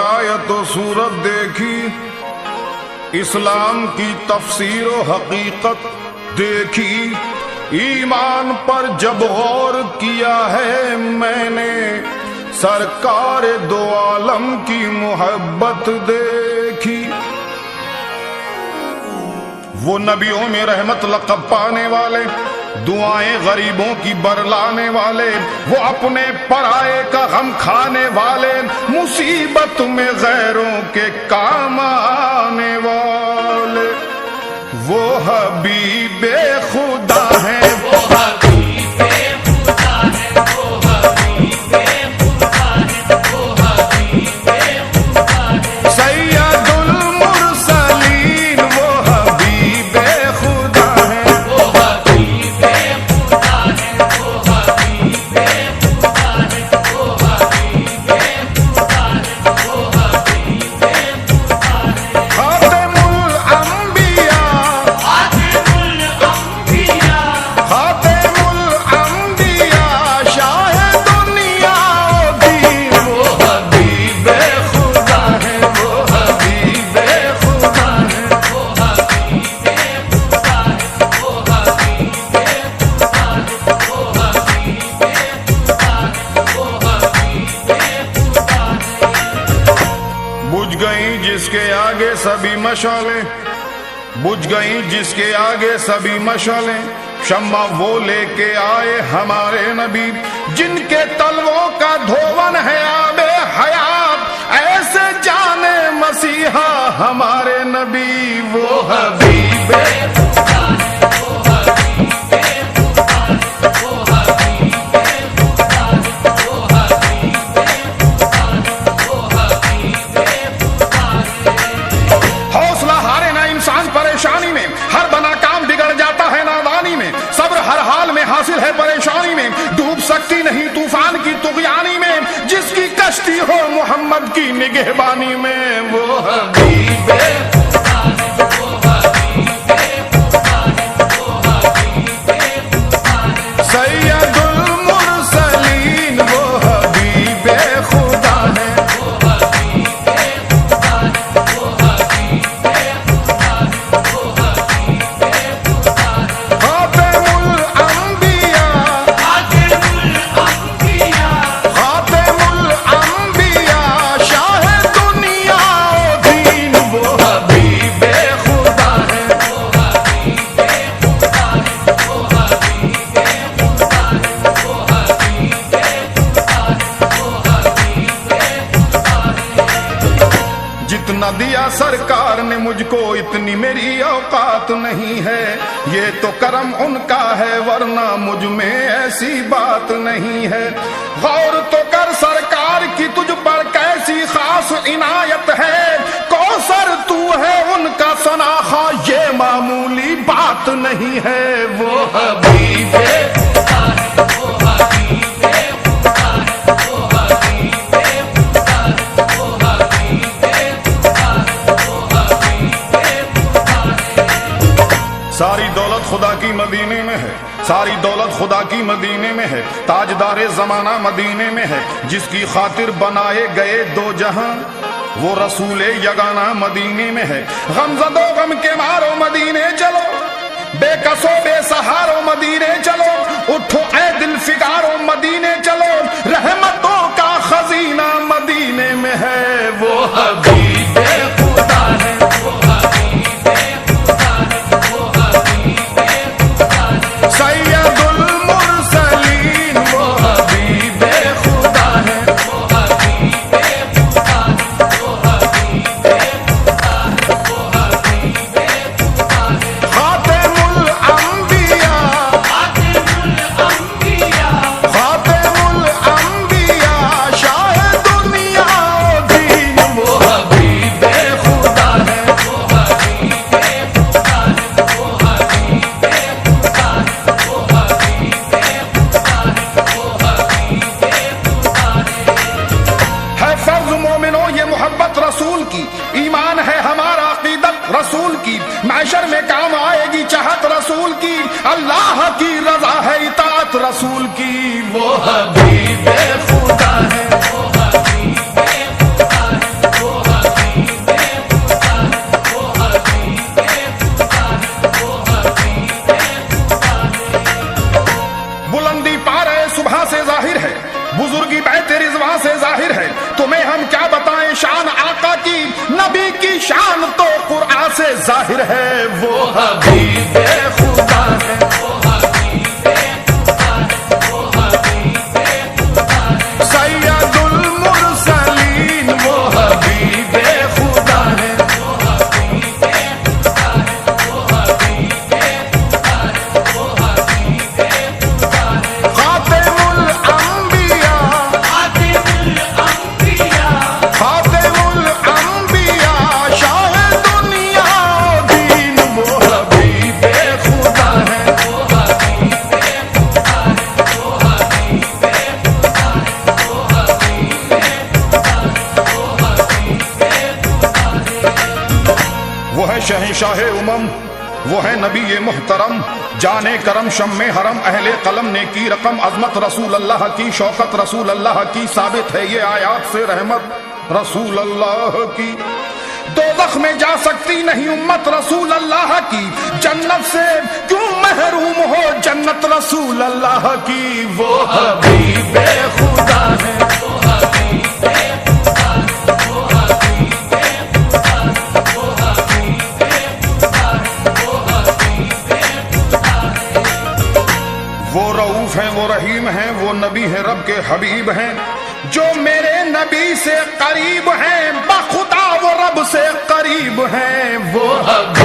आयत व सूरत देखी, इस्लाम की तफसीर व हकीकत देखी, ईमान पर जब गौर किया है मैंने, सरकार दो आलम की मोहब्बत देखी। वो नबियों में रहमत लक़ब पाने वाले, दुआएं गरीबों की बरलाने वाले, वो अपने पराये का गम खाने वाले, मुसीबत में गैरों के काम आने वाले, वो हबीबे खुदा है, वो हबीबे खुदा है, वो हबीबे खुदा है, वो हबीबे खुदा है, सैयदुल मुरसलीन, वो हबीबे खुदा है, वो हबीबे खुदा है, वो हबीबे खुदा है, वो हबीबे खुदा है, वो हबीबे खुदा है। खातिमुल अंबिया, खातिमुल अंबिया, खातिमुल अंबिया, शाहे दुनिया ओ दीन, वो हबीबे खुदा है, वो हबीबे खुदा है, वो हबीबे खुदा है, वो हबीबे खुदा है, वो हबीबे खुदा है, वो हबीबे खुदा है। बुझ गई जिसके आगे सभी मशालें, बुझ गई जिसके आगे सभी मशालें, शम्मा वो लेके आए हमारे नबी, जिनके तलवों का धोवन है आबे हयात, ऐसे जाने मसीहा हमारे नबी, वो हबीबे खुदा है, वो हबीबे खुदा है, वो हबीबे खुदा है, वो हबीबे खुदा है, वो हबीबे खुदा है। हौसला हारे ना इंसान परेशानी में, हर बना काम बिगड़ जाता है नादानी में, सब्र हर हाल में हासिल है परेशानी में, डूब सकती नहीं तूफान की तुगयानी में, जिसकी कश्ती हो मोहम्मद की निगहबानी में, वो हबीबे खुदा है, वो हबीबे खुदा है, वो हबीबे खुदा है, सैयदुल मुरसलीन, वो हबीबे खुदा है, वो हबीबे खुदा है, वो हबीबे खुदा है, वो हबीबे खुदा है। खातिमुल अंबिया, खातिमुल अंबिया, खातिमुल अंबिया, शाहे दुनिया ओ दीन, वो हबीबे खुदा है, वो हबीबे खुदा है, वो हबीबे खुदा है, वो हबीबे खुदा है, वो हबीबे खुदा है। जितना दिया सरकार ने मुझको इतनी मेरी औकात नहीं है, ये तो करम उनका है वरना मुझ में ऐसी बात नहीं है। गौर तो कर सरकार की तुझ पर कैसी खास इनायत है, कौसर तू है उनका सनाखा, ये मामूली बात नहीं है, वो हबीबे खुदा है, वो हबीबे खुदा है, वो हबीबे खुदा है, वो हबीबे खुदा है, वो हबीबे खुदा है। सारी दौलत खुदा की मदीने में है, सारी दौलत खुदा की मदीने में है, ताजदारे जमाना मदीने में है, जिसकी खातिर बनाए गए दो जहां, वो रसूले यगाना मदीने में है। गमज़दो गम के मारो मदीने चलो, बेकसो बेसहारो मदीने चलो, उठो ए दिल फिगारो मदीने चलो, रहमतों का खजीना मदीने में है, वो हबीबे खुदा है, वो हबीबे खुदा है, वो हबीबे खुदा है, सैयदुल मुरसलीन, वो हबीबे खुदा है, वो हबीबे खुदा है, वो हबीबे खुदा है, वो हबीबे खुदा है। खातिमुल अंबिया, खातिमुल अंबिया, खातिमुल अंबिया, शाहे दुनिया ओ दीन, वो हबीबे खुदा है, वो हबीबे खुदा है, वो हबीबे खुदा है, वो हबीबे खुदा है, वो हबीबे खुदा है। फर्ज मोमिनो ये मोहब्बत रसूल की, ईमान है हमारा अकीदत रसूल की, मैशर में काम आएगी चाहत रसूल की, अल्लाह की रजा है इताअत रसूल की, वो हबीबे खुदा है, वो हबीबे खुदा है, वो शान तो कुरान से जाहिर है, वो हबीब खुदा है, वो हबीब खुदा है, वो हबीब खुदा है। सैयदुल मुरसलीन वो हबीब खुदा है, वो हबीब खुदा है, वो हबीब खुदा है, वो हबीब खुदा है। खातिमुल अंबिया, खातिमुल अंबिया, खातिमुल अंबिया, शाह दुनिया दीन वो हबीब खुदा है, वो हबीब खुदा है, वो हबीब खुदा है, वो हबीब खुदा है, वो हबीब खुदा है। वो है शहंशाह उमम, वो है नबी मुहतरम, जाने करम शम्मे हरम, अहले कलम ने की रकम, अजमत रसूल अल्लाह की, शौकत रसूल अल्लाह की, साबित है ये आयात से रहमत रसूल अल्लाह की। दोज़ख में जा सकती नहीं उम्मत रसूल अल्लाह की, जन्नत से क्यों महरूम हो जन्नत रसूल अल्लाह की। वो हबीब खुदा है, वो हबीब खुदा है, वो हबीब खुदा है, वो हबीब खुदा है, वो हबीब खुदा है। वो रऊफ है, वो रहीम है, वो नबी है, रब के हबीब हैं, जो मेरे नबी से करीब हैं, बखुदा वो रब से करीब हैं। वो हबीब